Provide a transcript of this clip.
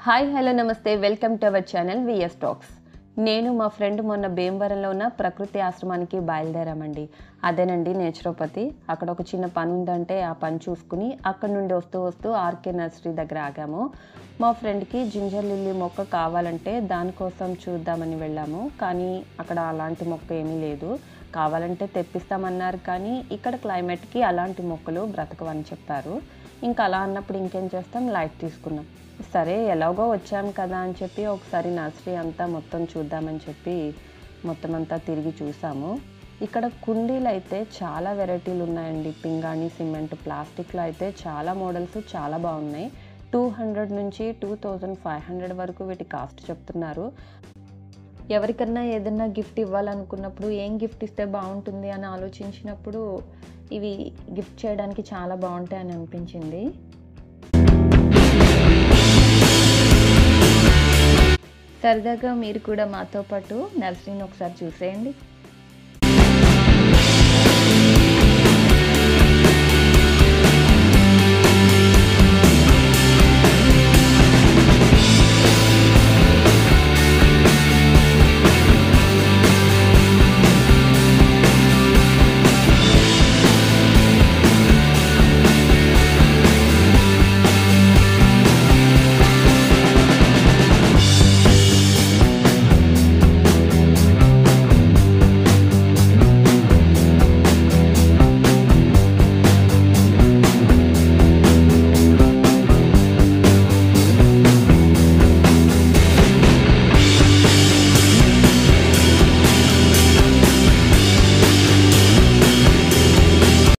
Hi hello నమస్తే welcome to our channel VS talks. నేను మా ఫ్రెండ్ మొన్న భీమవరంలో ఉన్న ప్రకృతి ఆశ్రమానికి బయలుదేరామండి. అదేనండి నేచురోపతి. అక్కడ ఒక చిన్న పని ఉందంటే ఆ పని చూసుకుని అక్కడ నుండి వస్తూ ఆర్కే నర్సరీ దగ్గర ఆగాము. మా ఫ్రెండ్కి జింజర్ లిల్లీ మొక్క కావాలంటే దానికోసం చూద్దామని వెళ్ళాము. కానీ అక్కడ అలాంటి మొక్క ఏమీ లేదు. కావాలంటే తెప్పిస్తామన్నారు, కానీ ఇక్కడ క్లైమేట్కి అలాంటి మొక్కలు బ్రతకవని చెప్పారు. ఇంకా అలా అన్నప్పుడు ఇంకేం చేస్తాం, లైట్ తీసుకున్నాం. సరే ఎలాగో వచ్చాము కదా అని చెప్పి ఒకసారి నర్సరీ అంతా మొత్తం చూద్దామని చెప్పి మొత్తం అంతా తిరిగి చూసాము. ఇక్కడ కుండీలు అయితే చాలా వెరైటీలు ఉన్నాయండి. పింగాణి, సిమెంట్, ప్లాస్టిక్లో అయితే చాలా మోడల్స్ చాలా బాగున్నాయి. 200 నుంచి 2500 వరకు వీటి కాస్ట్ చెప్తున్నారు. ఎవరికన్నా ఏదన్నా గిఫ్ట్ ఇవ్వాలనుకున్నప్పుడు ఏం గిఫ్ట్ ఇస్తే బాగుంటుంది అని ఆలోచించినప్పుడు ఇవి గిఫ్ట్ చేయడానికి చాలా బాగుంటాయని అనిపించింది. సరదాగా మీరు కూడా మాతో పాటు నర్సరీని ఒకసారి చూసేయండి.